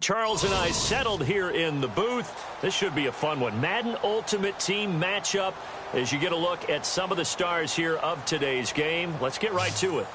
Charles and I settled here in the booth. This should be a fun one. Madden Ultimate Team matchup as you get a look at some of the stars here of today's game. Let's get right to it.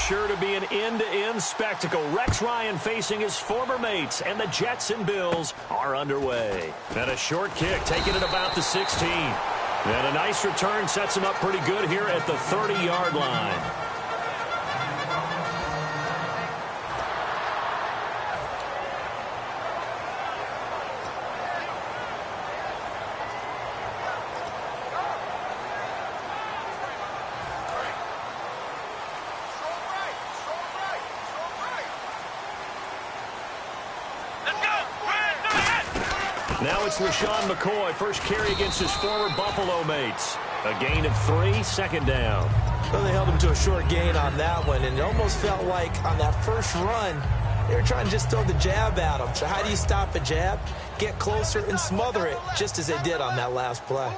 Sure to be an end-to-end spectacle. Rex Ryan facing his former mates, and the Jets and Bills are underway. And a short kick taken at about the 16. And a nice return sets him up pretty good here at the 30-yard line. Now it's LaShawn McCoy, first carry against his former Buffalo mates. A gain of 3, second down. Well, they held him to a short gain on that one, and it almost felt like on that first run, they were trying to just throw the jab at him. So how do you stop a jab? Get closer and smother it, just as they did on that last play.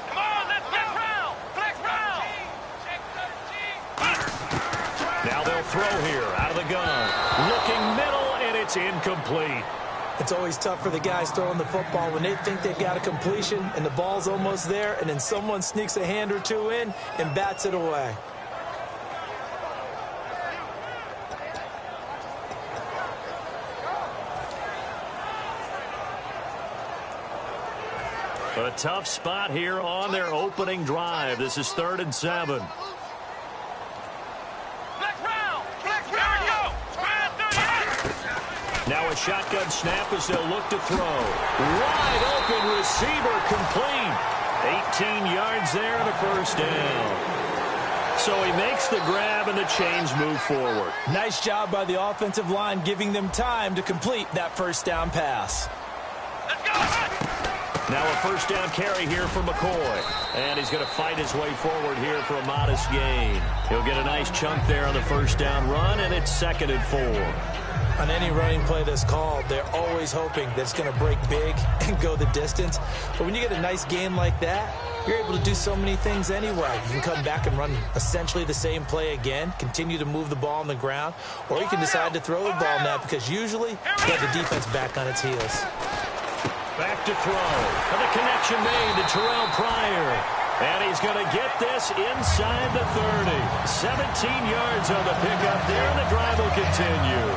Come on, let's get round. Flex round. Now they'll throw here out of the gun. Looking middle, and it's incomplete. It's always tough for the guys throwing the football when they think they've got a completion and the ball's almost there, and then someone sneaks a hand or two in and bats it away. A tough spot here on their opening drive. This is 3rd and 7. Now a shotgun snap as they'll look to throw. Wide open receiver complete. 18 yards there and a first down. So he makes the grab and the chains move forward. Nice job by the offensive line giving them time to complete that first down pass. Let's go. Now a first down carry here for McCoy. And he's going to fight his way forward here for a modest gain. He'll get a nice chunk there on the first down run, and it's 2nd and 4. On any running play that's called, they're always hoping that it's going to break big and go the distance. But when you get a nice gain like that, you're able to do so many things anyway. You can come back and run essentially the same play again, continue to move the ball on the ground, or you can decide to throw the ball now because usually you have the defense back on its heels. Back to throw. And the connection made to Terrell Pryor. And he's going to get this inside the 30. 17 yards on the pickup there, and the drive will continue.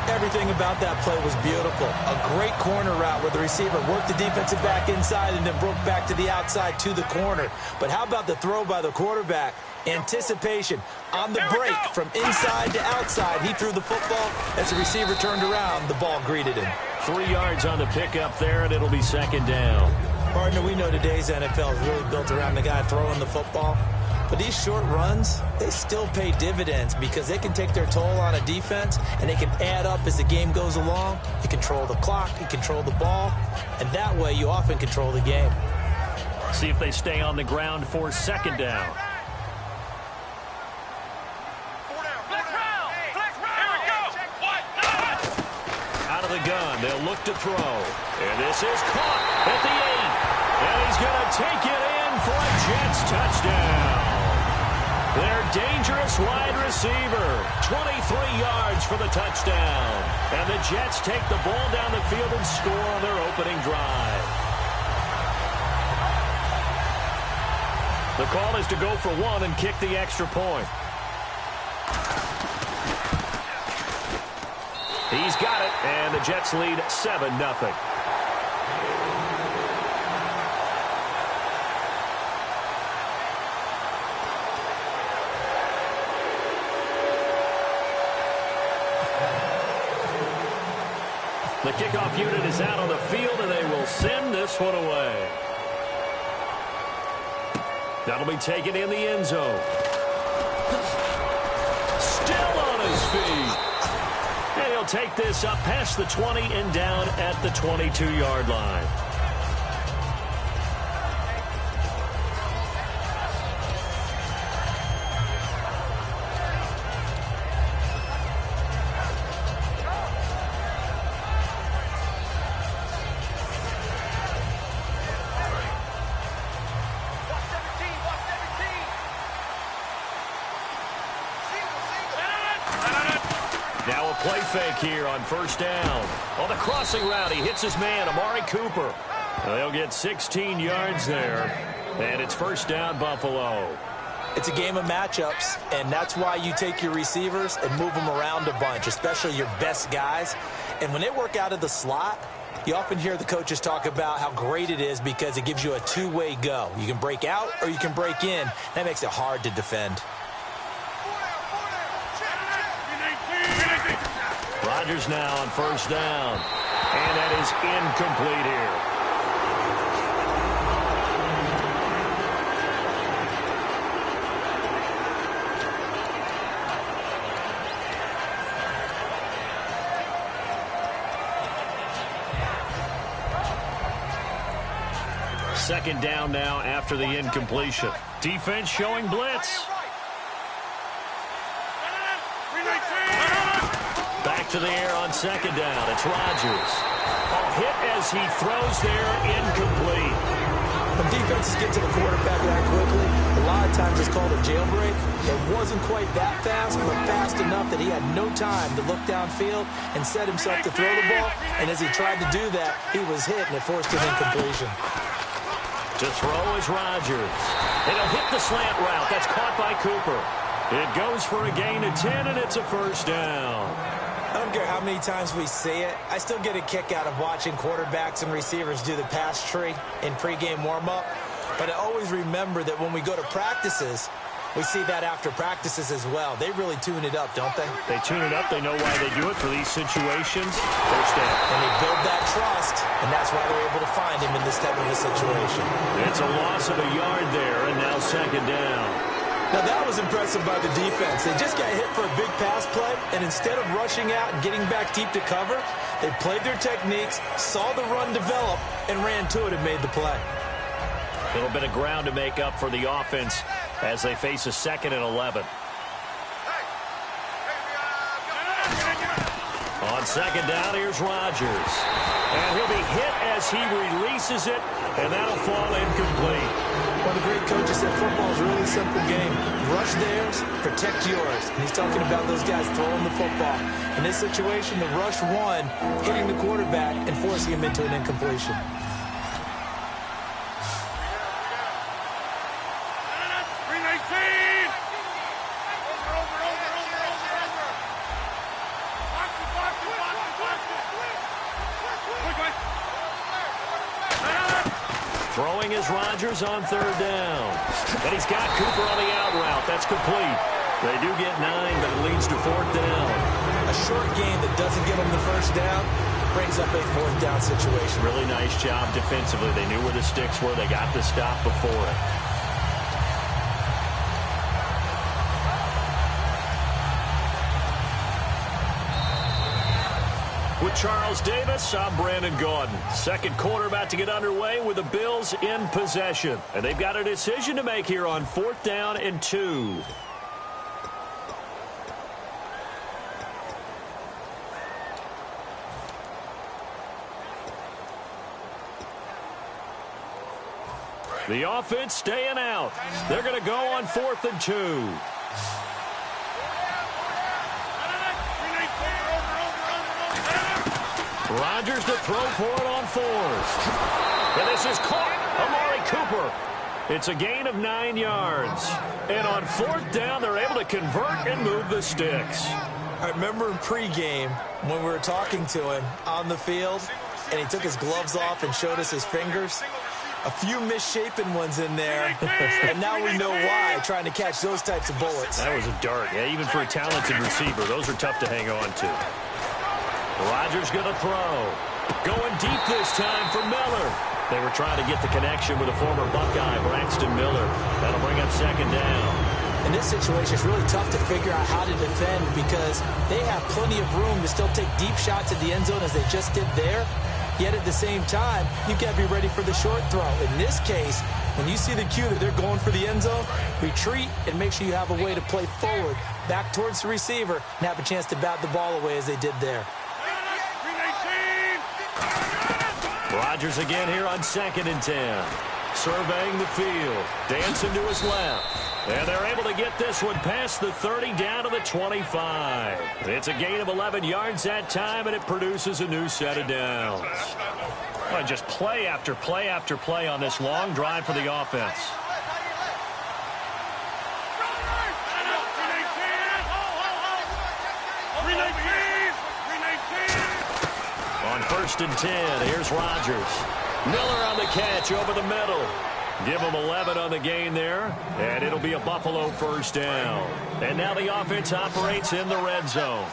Everything about that play was beautiful. A great corner route where the receiver worked the defensive back inside and then broke back to the outside to the corner. But how about the throw by the quarterback? Anticipation on the break from inside to outside. He threw the football. As the receiver turned around, the ball greeted him. 3 yards on the pickup there, and it'll be 2nd down. Partner, we know today's NFL is really built around the guy throwing the football. But these short runs, they still pay dividends because they can take their toll on a defense and they can add up as the game goes along. You control the clock, you control the ball, and that way you often control the game. See if they stay on the ground for 2nd down. Out of the gun, they'll look to throw. And this is caught at the 8. And he's going to take it in for a Jets touchdown. Their dangerous wide receiver, 23 yards for the touchdown. And the Jets take the ball down the field and score on their opening drive. The call is to go for 1 and kick the extra point. He's got it, and the Jets lead 7-0. The kickoff unit is out on the field, and they will send this one away. That'll be taken in the end zone. Still on his feet. And he'll take this up past the 20 and down at the 22-yard line. play fake here on first down. On the crossing route, he hits his man, Amari Cooper. They'll get 16 yards there, and it's first down, Buffalo. It's a game of matchups, and that's why you take your receivers and move them around a bunch, especially your best guys. And when they work out of the slot, you often hear the coaches talk about how great it is because it gives you a two-way go. You can break out or you can break in. That makes it hard to defend. Rodgers now on first down, and that is incomplete here. Second down now after the incompletion. Defense showing blitz. Back to the air on second down. It's Rodgers. A hit as he throws there, incomplete. When defenses get to the quarterback that quickly, a lot of times it's called a jailbreak. It wasn't quite that fast, but fast enough that he had no time to look downfield and set himself to throw the ball. And as he tried to do that, he was hit, and it forced an incompletion. To throw is Rodgers. It'll hit the slant route. That's caught by Cooper. It goes for a gain of 10, and it's a first down. I don't care how many times we see it. I still get a kick out of watching quarterbacks and receivers do the pass tree in pregame warm-up. But I always remember that when we go to practices, we see that after practices as well. They really tune it up, don't they? They tune it up. They know why they do it for these situations. First down. And they build that trust, and that's why they're able to find him in this type of a situation. It's a loss of a yard there, and now second down. Now, that was impressive by the defense. They just got hit for a big pass play, and instead of rushing out and getting back deep to cover, they played their techniques, saw the run develop, and ran to it and made the play. A little bit of ground to make up for the offense as they face a 2nd and 11. On second down, here's Rodgers. And he'll be hit as he releases it, and that'll fall incomplete. One of the great coaches said football is a really simple game. Rush theirs, protect yours. And he's talking about those guys throwing the football. In this situation, the rush one, hitting the quarterback and forcing him into an incompletion. Throwing is Rodgers on third down. And he's got Cooper on the out route. That's complete. They do get 9, but it leads to fourth down. A short gain that doesn't get them the first down brings up a fourth down situation. Really nice job defensively. They knew where the sticks were. They got the stop before it. With Charles Davis, I'm Brandon Gaudin. Second quarter about to get underway with the Bills in possession. And they've got a decision to make here on 4th down and 2. The offense staying out. They're going to go on 4th and 2. Rodgers to throw for it on 4th. And this is caught. Amari Cooper. It's a gain of 9 yards. And on 4th down, they're able to convert and move the sticks. I remember in pregame when we were talking to him on the field, and he took his gloves off and showed us his fingers. A few misshapen ones in there, and now we know why, trying to catch those types of bullets. That was a dart. Yeah, even for a talented receiver, those are tough to hang on to. Rodgers going to throw. Going deep this time for Miller. They were trying to get the connection with a former Buckeye, Braxton Miller. That'll bring up second down. In this situation, it's really tough to figure out how to defend because they have plenty of room to still take deep shots at the end zone as they just did there. Yet at the same time, you've got to be ready for the short throw. In this case, when you see the cue that they're going for the end zone, retreat and make sure you have a way to play forward, back towards the receiver, and have a chance to bat the ball away as they did there. Rodgers again here on 2nd and 10. surveying the field. Dancing to his left. And they're able to get this one past the 30 down to the 25. It's a gain of 11 yards that time, and it produces a new set of downs. Well, just play after play after play on this long drive for the offense. On 1st and 10, here's Rodgers. Miller on the catch over the middle. Give him 11 on the gain there, and it'll be a Buffalo first down. And now the offense operates in the red zone.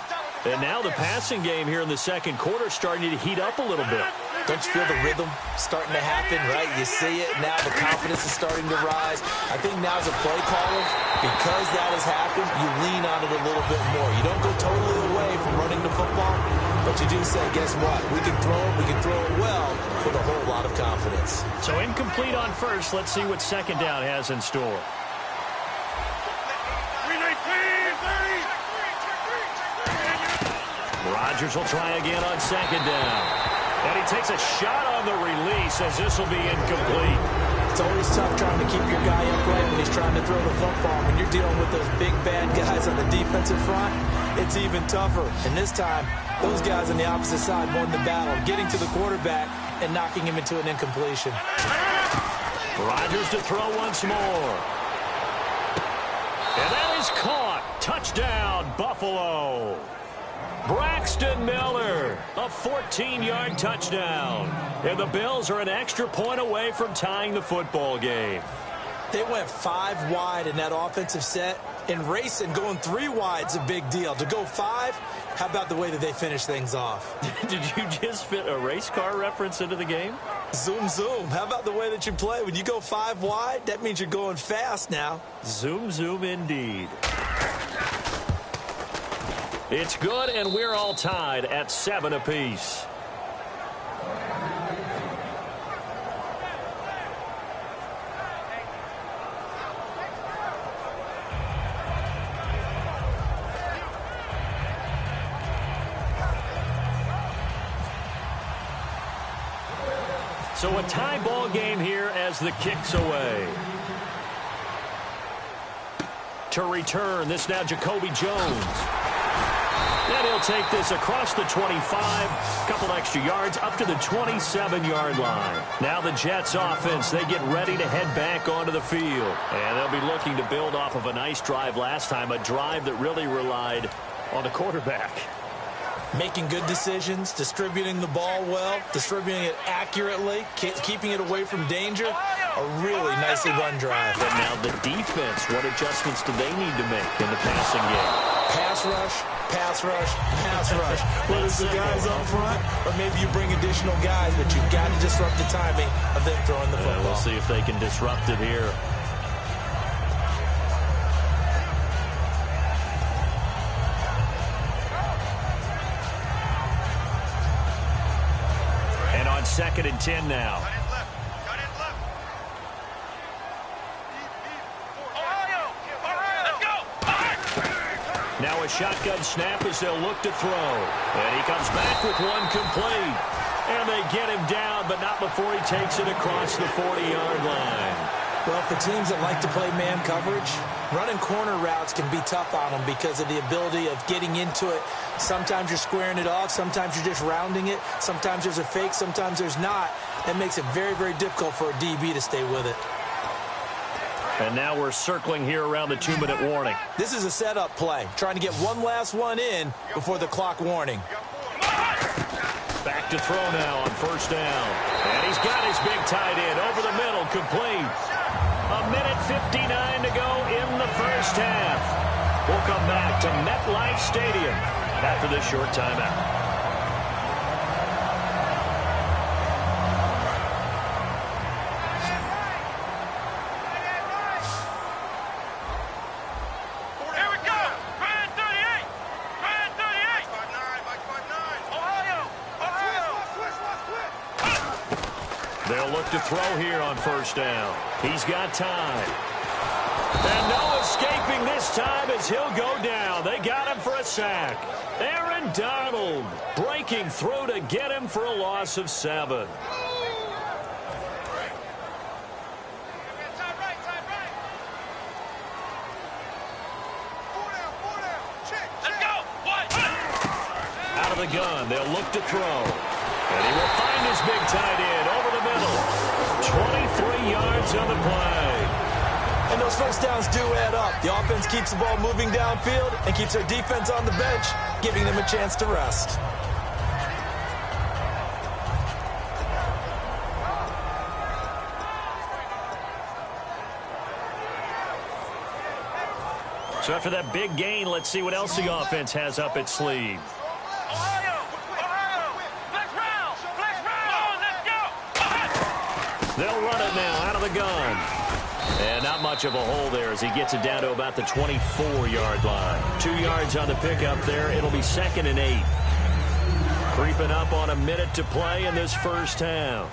And now the passing game here in the second quarter starting to heat up a little bit. Don't you feel the rhythm starting to happen, right? You see it. Now the confidence is starting to rise. I think now as a play caller, because that has happened, you lean on it a little bit more. You don't go totally away from running the football, but you do say, guess what? We can throw it well with a whole lot of confidence. So incomplete on first. Let's see what second down has in store. Rodgers will try again on second down. And he takes a shot on the release as this will be incomplete. It's always tough trying to keep your guy upright when he's trying to throw the football. When you're dealing with those big, bad guys on the defensive front, it's even tougher. And this time, those guys on the opposite side won the battle, getting to the quarterback and knocking him into an incompletion. Rodgers to throw once more. And that is caught. Touchdown, Buffalo. Braxton Miller, a 14-yard touchdown. And the Bills are an extra point away from tying the football game. They went 5 wide in that offensive set. And racing, going 3 wide is a big deal. To go 5, how about the way that they finish things off? Did you just fit a race car reference into the game? Zoom, zoom. How about the way that you play? When you go 5 wide, that means you're going fast now. Zoom, zoom indeed. It's good, and we're all tied at 7 apiece. So a tie ball game here as the kick's away. To return, this now Jacoby Jones. And he'll take this across the 25, couple extra yards, up to the 27-yard line. Now the Jets offense, they get ready to head back onto the field. And they'll be looking to build off of a nice drive last time, a drive that really relied on the quarterback. Making good decisions, distributing the ball well, distributing it accurately, keeping it away from danger. A really nicely run drive. But now the defense, what adjustments do they need to make in the passing game? Pass rush, pass rush, pass rush. Whether it's the guys up front or maybe you bring additional guys, but you've got to disrupt the timing of them throwing the football. We'll see if they can disrupt it here. And on 2nd and 10 now. Now a shotgun snap as they'll look to throw. And he comes back with one complete. And they get him down, but not before he takes it across the 40-yard line. Well, for teams that like to play man coverage, running corner routes can be tough on them because of the ability of getting into it. Sometimes you're squaring it off. Sometimes you're just rounding it. Sometimes there's a fake. Sometimes there's not. That makes it very, very difficult for a DB to stay with it. And now we're circling here around the 2-minute warning. This is a setup play, trying to get one last one in before the clock warning. Back to throw now on 1st down. And he's got his big tight end over the middle, complete. 1:59 to go in the first half. We'll come back to MetLife Stadium after this short timeout. They'll look to throw here on 1st down. He's got time. And no escaping this time as he'll go down. They got him for a sack. Aaron Donald breaking through to get him for a loss of 7. the gun. They'll look to throw. And he will find his big tight end over the middle. 23 yards on the play. And those first downs do add up. The offense keeps the ball moving downfield and keeps their defense on the bench, giving them a chance to rest. So after that big gain, let's see what else the offense has up its sleeve. They'll run it now out of the gun. And not much of a hole there as he gets it down to about the 24-yard line. 2 yards on the pickup there. It'll be 2nd and 8. Creeping up on a minute to play in this first half.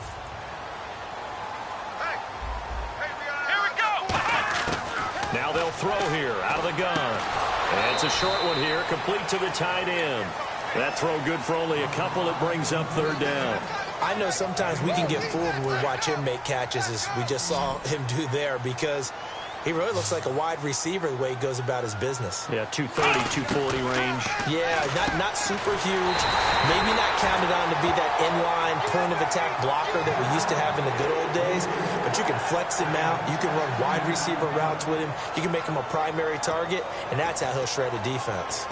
Now they'll throw here out of the gun. And it's a short one here, complete to the tight end. That throw good for only a couple. It brings up 3rd down. I know sometimes we can get fooled when we watch him make catches, as we just saw him do there, because he really looks like a wide receiver the way he goes about his business. Yeah, 230, 240 range. Yeah, not super huge. Maybe not counted on to be that inline point-of-attack blocker that we used to have in the good old days, but you can flex him out. You can run wide receiver routes with him. You can make him a primary target, and that's how he'll shred a defense.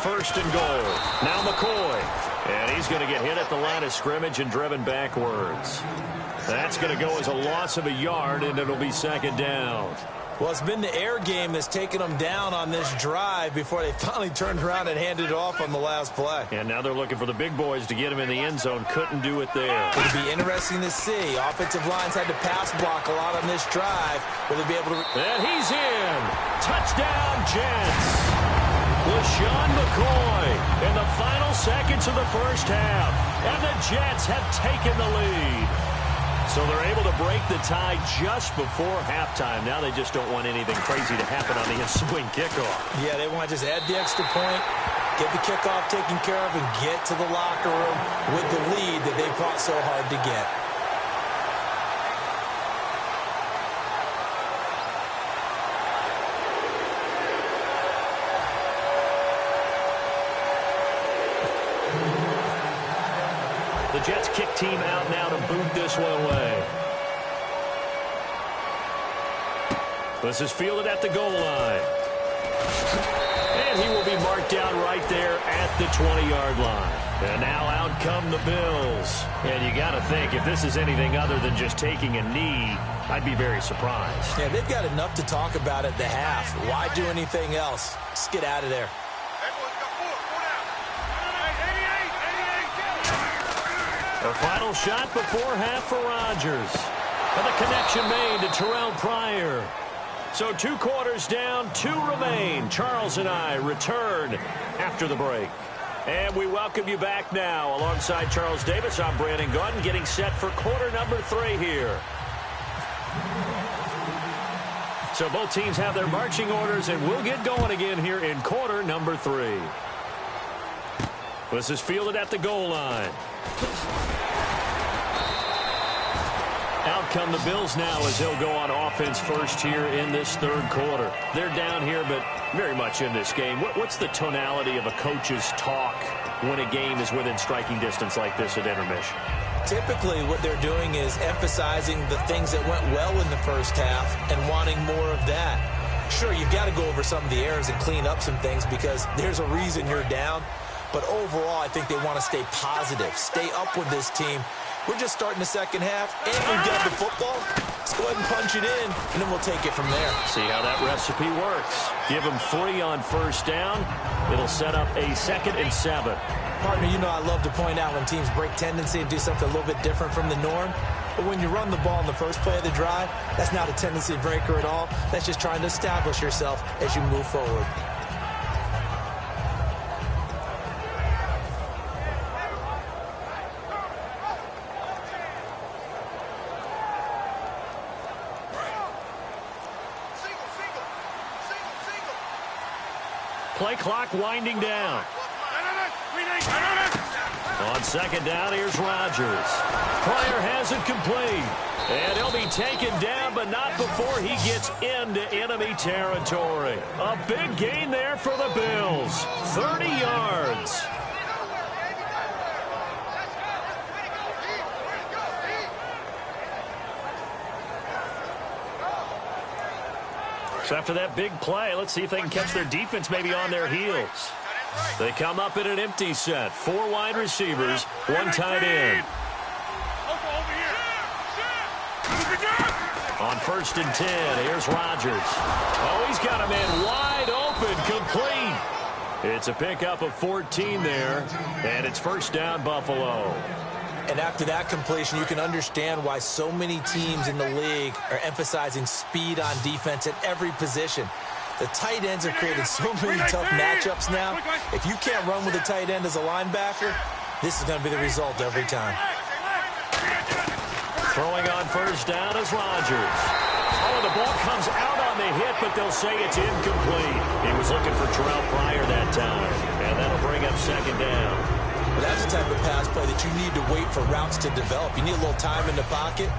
First and goal. Now McCoy. And he's going to get hit at the line of scrimmage and driven backwards. That's going to go as a loss of a yard, and it'll be 2nd down. Well, it's been the air game that's taken them down on this drive before they finally turned around and handed it off on the last play. And now they're looking for the big boys to get him in the end zone. Couldn't do it there. It'll be interesting to see. Offensive lines had to pass block a lot on this drive. Will they be able to... And he's in. Touchdown, Jets. LaShawn McCoy in the final seconds of the first half. And the Jets have taken the lead. So they're able to break the tie just before halftime. Now they just don't want anything crazy to happen on the ensuing kickoff. Yeah, they want to just add the extra point, get the kickoff taken care of, and get to the locker room with the lead that they fought so hard to get. The Jets kick team out now to boot this one away. This is fielded at the goal line. And he will be marked down right there at the 20-yard line. And now out come the Bills. And you got to think, if this is anything other than just taking a knee, I'd be very surprised. Yeah, they've got enough to talk about at the half. Why do anything else? Just get out of there. The final shot before half for Rodgers. And the connection made to Terrell Pryor. So 2 quarters down, 2 remain. Charles and I return after the break. And we welcome you back now. Alongside Charles Davis, I'm Brandon Gaudin, getting set for quarter number 3 here. So both teams have their marching orders, and we'll get going again here in quarter number 3. This is fielded at the goal line. Out come the Bills now as they'll go on offense first here in this 3rd quarter. They're down here, but very much in this game. What's the tonality of a coach's talk when a game is within striking distance like this at intermission? Typically, what they're doing is emphasizing the things that went well in the first half and wanting more of that. Sure, you've got to go over some of the errors and clean up some things because there's a reason you're down. But overall, I think they want to stay positive, stay up with this team. We're just starting the second half, and we've got the football. Let's go ahead and punch it in, and then we'll take it from there. See how that recipe works. Give them 3 on first down. It'll set up a 2nd and 7. Partner, you know I love to point out when teams break tendency and do something a little bit different from the norm. But when you run the ball in the first play of the drive, that's not a tendency breaker at all. That's just trying to establish yourself as you move forward. Play clock winding down. On second down, here's Rodgers. Pryor has it complete. And he'll be taken down, but not before he gets into enemy territory. A big gain there for the Bills. 30 yards. So after that big play, let's see if they can catch their defense maybe on their heels. They come up in an empty set. 4 wide receivers, 1 tight end. On 1st and 10, here's Rodgers. Oh, he's got a man wide open, complete. It's a pickup of 14 there, and it's 1st down, Buffalo. And after that completion, you can understand why so many teams in the league are emphasizing speed on defense at every position. The tight ends have created so many tough matchups now. If you can't run with a tight end as a linebacker, this is going to be the result every time. Throwing on 1st down is Rodgers. Oh, the ball comes out on the hit, but they'll say it's incomplete. He was looking for Terrell Pryor that time, and that'll bring up 2nd down. Well, that's the type of pass play that you need to wait for routes to develop. You need a little time in the pocket,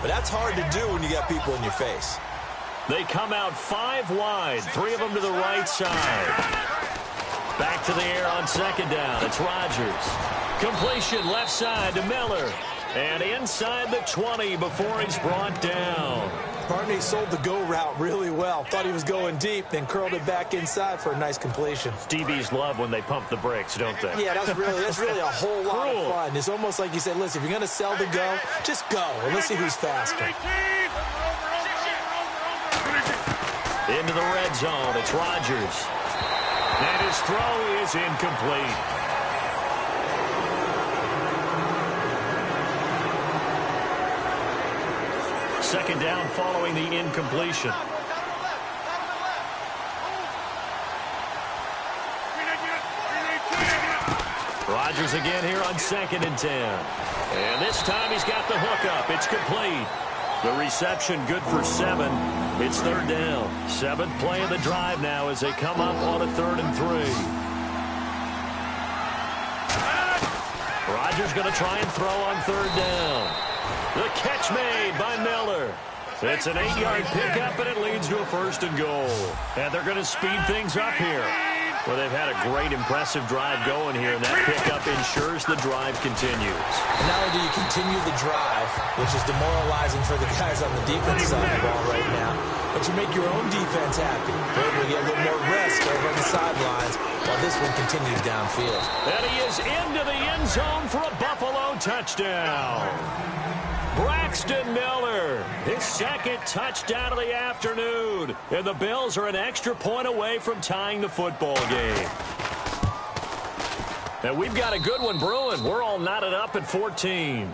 but that's hard to do when you got people in your face. They come out 5 wide, 3 of them to the right side. Back to the air on 2nd down. It's Rodgers. Completion left side to Miller. And inside the 20 before he's brought down. Barney sold the go route really well. Thought he was going deep, then curled it back inside for a nice completion. DBs love when they pump the brakes, don't they? Yeah, that's really a whole lot of fun. It's almost like you said, listen, if you're going to sell the go, just go, and let's see who's faster. Into the red zone, it's Rodgers. And his throw is incomplete. Second down following the incompletion. Rodgers again here on 2nd and 10. And this time he's got the hookup. It's complete. The reception good for 7. It's 3rd down. 7th play of the drive now as they come up on a 3rd and 3. Rodgers going to try and throw on 3rd down. The catch made by Miller. It's an 8-yard pickup, and it leads to a 1st and goal. And they're going to speed things up here. Well, they've had a great, impressive drive going here, and that pickup ensures the drive continues. And not only do you continue the drive, which is demoralizing for the guys on the defense side of the ball right now, but you make your own defense happy. They're able to get a little more rest over on the sidelines while this one continues downfield. And he is into the end zone for a Buffalo touchdown. Braxton Miller, his 2nd touchdown of the afternoon. And the Bills are an extra point away from tying the football game. And we've got a good one brewing. We're all knotted up at 14.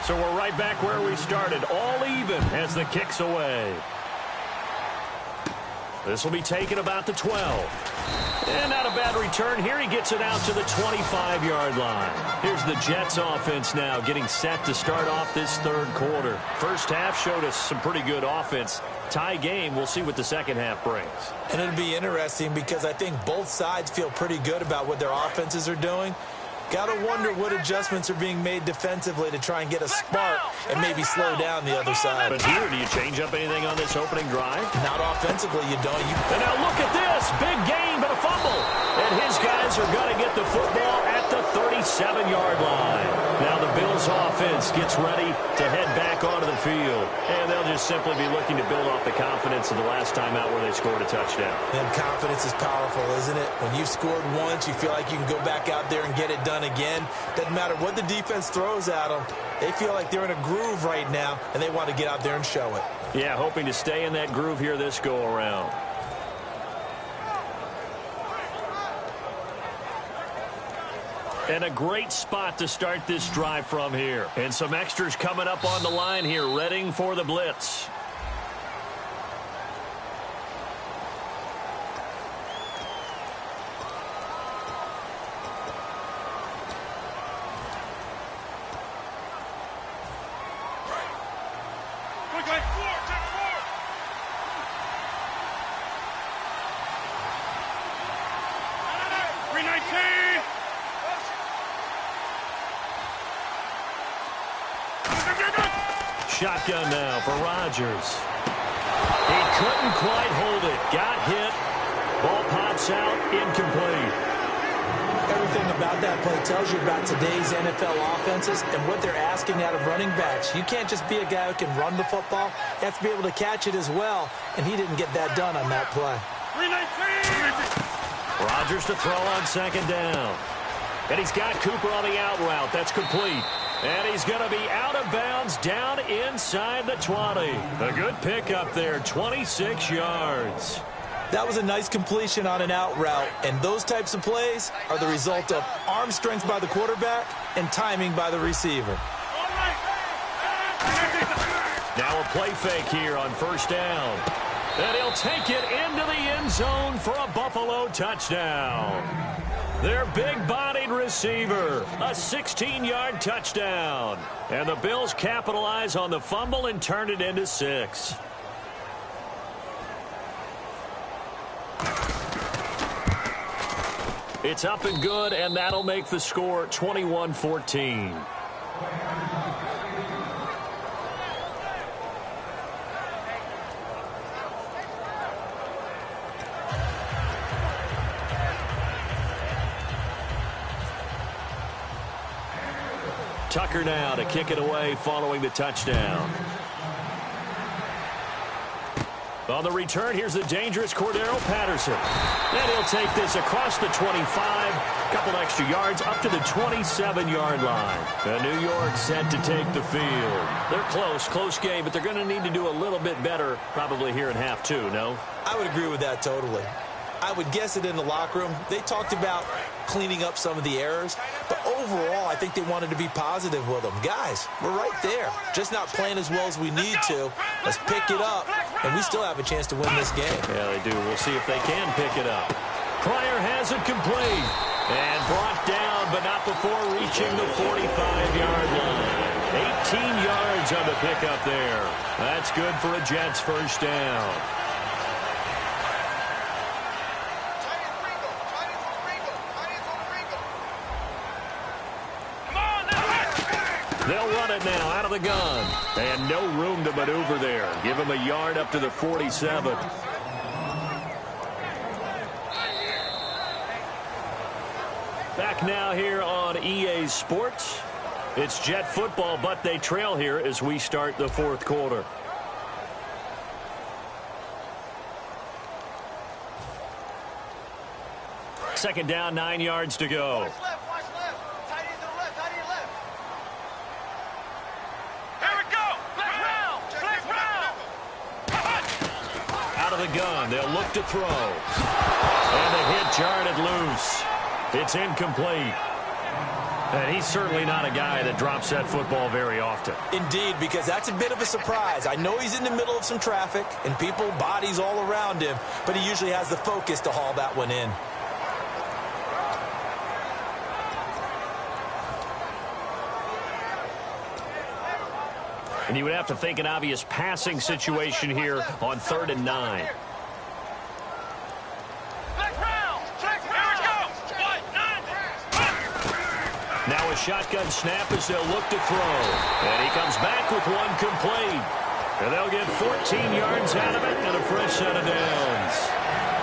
So we're right back where we started, all even as the kick's away. This will be taken about the 12. And not a bad return here. He gets it out to the 25-yard line. Here's the Jets offense now getting set to start off this 3rd quarter. First half showed us some pretty good offense. Tie game. We'll see what the second half brings. And it'll be interesting because I think both sides feel pretty good about what their offenses are doing. Got to wonder what adjustments are being made defensively to try and get a spark and maybe slow down the other side. But here, do you change up anything on this opening drive? Not offensively, you don't. And now look at this. Big gain, but a fumble. And his guys are going to get the football at the 37-yard line. Now the Bills offense gets ready to head back onto the field. And they'll just simply be looking to build off the confidence of the last time out where they scored a touchdown. And confidence is powerful, isn't it? When you've scored once, you feel like you can go back out there and get it done again. Doesn't matter what the defense throws at them. They feel like they're in a groove right now, and they want to get out there and show it. Yeah, hoping to stay in that groove here this go-around. And a great spot to start this drive from here. And some extras coming up on the line here, readying for the blitz. Shotgun now for Rodgers. He couldn't quite hold it. Got hit. Ball pops out. Incomplete. Everything about that play tells you about today's NFL offenses and what they're asking out of running backs. You can't just be a guy who can run the football. You have to be able to catch it as well, and he didn't get that done on that play. Rodgers to throw on second down. And he's got Cooper on the out route. That's complete. And he's going to be out of bounds down inside the 20. A good pickup there, 26 yards. That was a nice completion on an out route, and those types of plays are the result of arm strength by the quarterback and timing by the receiver. Now a play fake here on first down. And he'll take it into the end zone for a Buffalo touchdown. Their big-bodied receiver, a 16-yard touchdown. And the Bills capitalize on the fumble and turn it into 6. It's up and good, and that'll make the score 21-14. Tucker now to kick it away following the touchdown. On the return, here's the dangerous Cordero Patterson. And he'll take this across the 25, couple extra yards up to the 27-yard line. And New York set to take the field. They're close game, but they're going to need to do a little bit better probably here in half two, no? I would agree with that totally. I would guess it in the locker room. They talked about cleaning up some of the errors, but overall, I think they wanted to be positive with them. Guys, we're right there. Just not playing as well as we need to. Let's pick it up, and we still have a chance to win this game. Yeah, they do. We'll see if they can pick it up. Pryor has it complete and brought down, but not before reaching the 45-yard line. 18 yards on the pickup there. That's good for a Jets first down. They'll run it now out of the gun. And no room to maneuver there. Give him a yard up to the 47. Back now here on EA Sports. It's Jet football, but they trail here as we start the fourth quarter. Second down, 9 yards to go. The gun. They'll look to throw. And the hit jarred it loose. It's incomplete. And he's certainly not a guy that drops that football very often. Indeed, because that's a bit of a surprise. I know he's in the middle of some traffic and people, bodies all around him, but he usually has the focus to haul that one in. And you would have to think an obvious passing situation here on 3rd and 9. Now a shotgun snap as they'll look to throw. And he comes back with one complete. And they'll get 14 yards out of it and a fresh set of downs.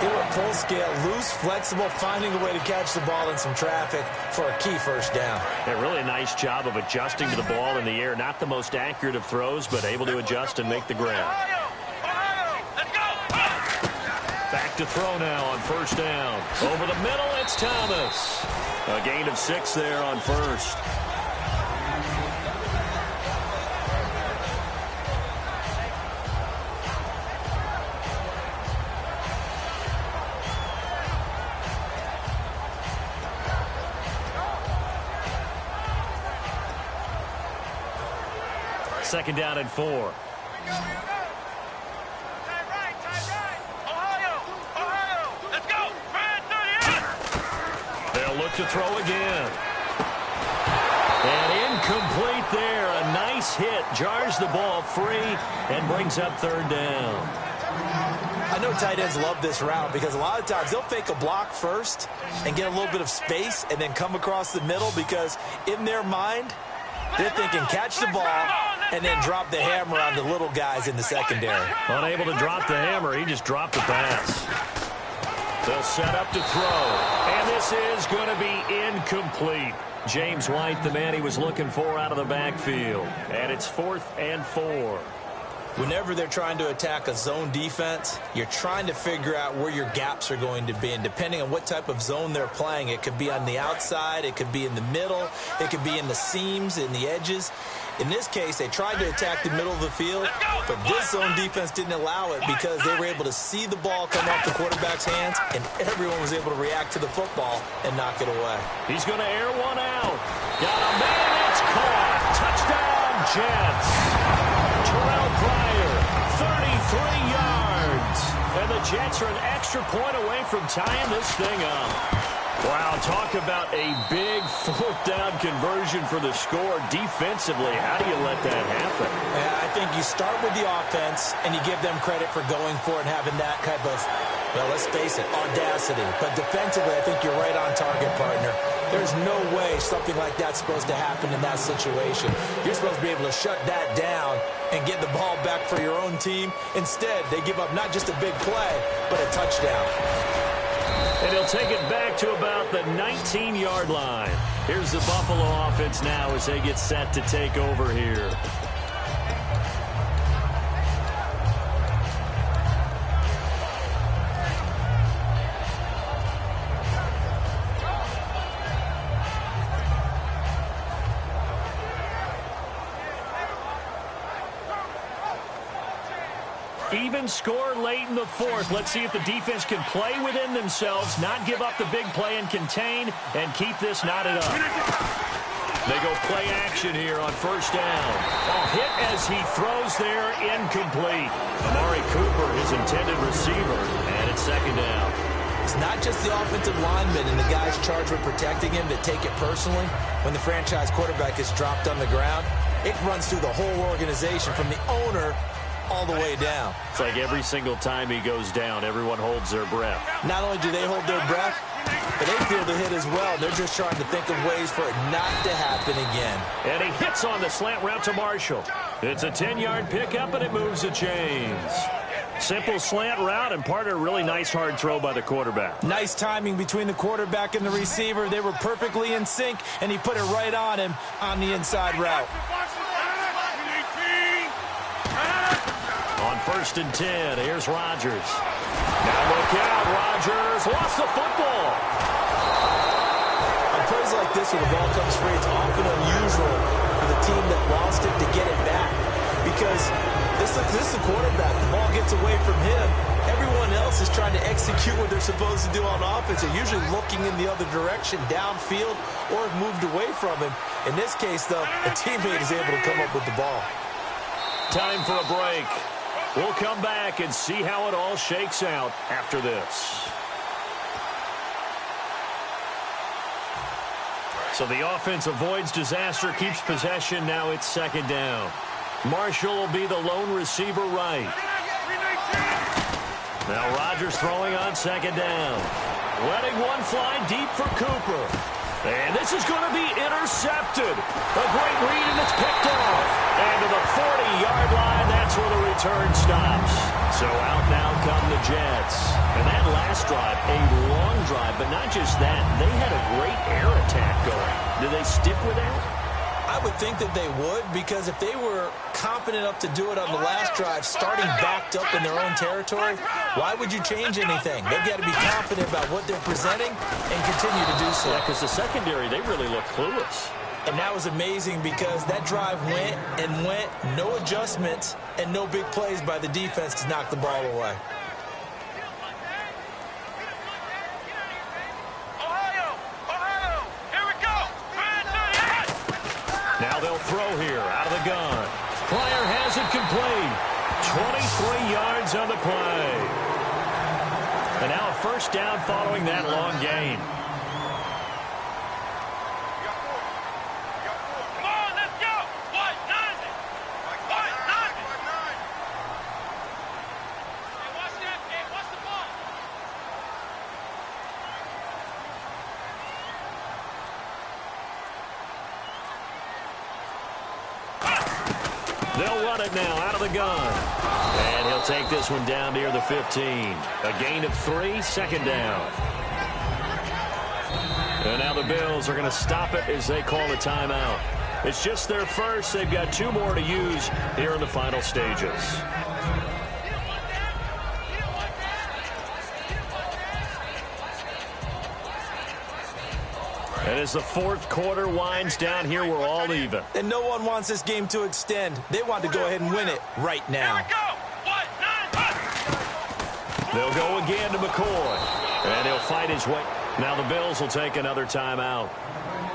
They were full scale, loose, flexible, finding a way to catch the ball in some traffic for a key first down. A really nice job of adjusting to the ball in the air. Not the most accurate of throws, but able to adjust and make the grab. Back to throw now on first down. Over the middle, it's Thomas. A gain of 6 there on first. Second down and 4. Ohio! Let's go! Red 38! They'll look to throw again. And incomplete there. A nice This hit jars the ball free and brings up third down. I know tight ends love this route because a lot of times they'll fake a block first and get a little bit of space and then come across the middle because in their mind, they're thinking catch the ball and then drop the hammer on the little guys in the secondary. Unable to drop the hammer, he just dropped the pass. They'll set up to throw, and this is going to be incomplete. James White, the man he was looking for out of the backfield. And it's 4th and 4. Whenever they're trying to attack a zone defense, you're trying to figure out where your gaps are going to be. And depending on what type of zone they're playing, it could be on the outside, it could be in the middle, it could be in the seams, in the edges. In this case, they tried to attack the middle of the field, but this zone defense didn't allow it because they were able to see the ball come off the quarterback's hands, and everyone was able to react to the football and knock it away. He's going to air one out. Got a man, it's caught. Touchdown, Jets. Terrell Pryor, 33 yards. And the Jets are an extra point away from tying this thing up. Wow, talk about a big 4th down conversion for the score. Defensively, how do you let that happen? Yeah, I think you start with the offense, and you give them credit for going for it and having that type of, well, let's face it, audacity. But defensively, I think you're right on target, partner. There's no way something like that's supposed to happen in that situation. You're supposed to be able to shut that down and get the ball back for your own team. Instead, they give up not just a big play, but a touchdown. And he'll take it back to about the 19-yard line. Here's the Buffalo offense now as they get set to take over here. Even score late in the 4th. Let's see if the defense can play within themselves, not give up the big play and contain, and keep this knotted up. They go play action here on 1st down. A hit as he throws there, incomplete. Amari Cooper, his intended receiver, and it's 2nd down. It's not just the offensive linemen and the guys charged with protecting him that take it personally. When the franchise quarterback is dropped on the ground, it runs through the whole organization from the owner all the way down. It's like every single time he goes down, everyone holds their breath. Not only do they hold their breath, but they feel the hit as well. They're just trying to think of ways for it not to happen again. And he hits on the slant route to Marshall. It's a 10-yard pickup, and it moves the chains. Simple slant route, and part of a really nice hard throw by the quarterback. Nice timing between the quarterback and the receiver. They were perfectly in sync, and he put it right on him on the inside route. On 1st and 10, here's Rodgers. Now look out, Rodgers lost the football. On plays like this where the ball comes free, it's often unusual for the team that lost it to get it back. Because this is the quarterback. The ball gets away from him. Everyone else is trying to execute what they're supposed to do on offense. They're usually looking in the other direction, downfield, or have moved away from him. In this case, though, a teammate is able to come up with the ball. Time for a break. We'll come back and see how it all shakes out after this. So the offense avoids disaster, keeps possession. Now it's 2nd down. Marshall will be the lone receiver right. Now Rodgers throwing on 2nd down. Letting one fly deep for Cooper. And this is going to be intercepted. A great read, and it's picked off. And to the 40-yard line, that's where the return stops. So out now come the Jets. And that last drive, a long drive, but not just that. They had a great air attack going. Do they stick with that? I would think that they would, because if they were confident enough to do it on the last drive, starting backed up in their own territory, why would you change anything? They've got to be confident about what they're presenting and continue to do so. Yeah, because the secondary, they really look clueless. And that was amazing because that drive went and went, no adjustments, and no big plays by the defense to knock the ball away. Now they'll throw here out of the gun. Pryor has it complete. 23 yards on the play. And now a 1st down following that long gain. Come on, let's go. What? They'll run it now out of the gun. And he'll take this one down near the 15. A gain of 3, second down. And now the Bills are going to stop it as they call a timeout. It's just their first. They've got 2 more to use here in the final stages. And as the fourth quarter winds down here, we're all even. And no one wants this game to extend. They want to go ahead and win it right now. They'll go again to McCoy. And he'll fight his way. Now the Bills will take another timeout.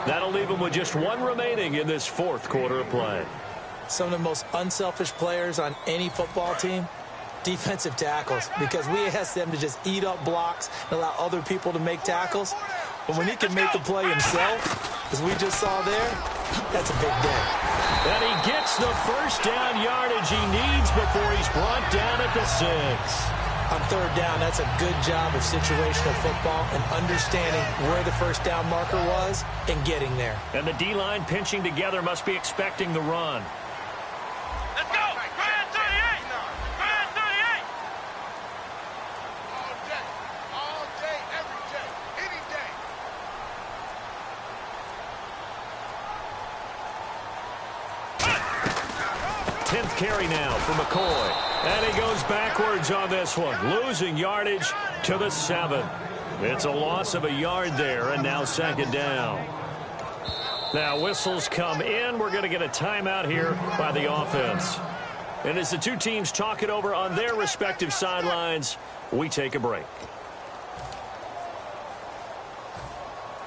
That'll leave them with just 1 remaining in this fourth quarter of play. Some of the most unselfish players on any football team, defensive tackles, because we ask them to just eat up blocks and allow other people to make tackles. But when he can make the play himself, as we just saw there, that's a big day. And he gets the first down yardage he needs before he's brought down at the 6. On third down, that's a good job of situational football and understanding where the first down marker was and getting there. And the D-line pinching together must be expecting the run. Let's go! Grand 38! Grand 38! All day, every day, any day. 10th carry now for McCoy. And he goes backwards on this one, losing yardage to the 7. It's a loss of a yard there, and now second down. Now whistles come in. We're going to get a timeout here by the offense. And as the 2 teams talk it over on their respective sidelines, we take a break.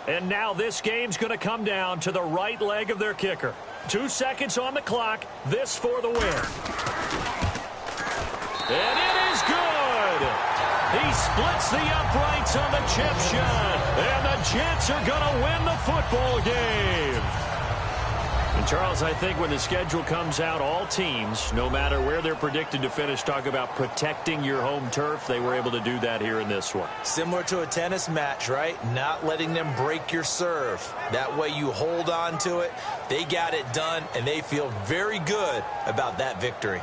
And now this game's going to come down to the right leg of their kicker. 2 seconds on the clock. This for the win. And it is good. He splits the uprights on the chip shot. And the Jets are going to win the football game. And, Charles, I think when the schedule comes out, all teams, no matter where they're predicted to finish, talk about protecting your home turf. They were able to do that here in this one. Similar to a tennis match, right? Not letting them break your serve. That way you hold on to it. They got it done, and they feel very good about that victory.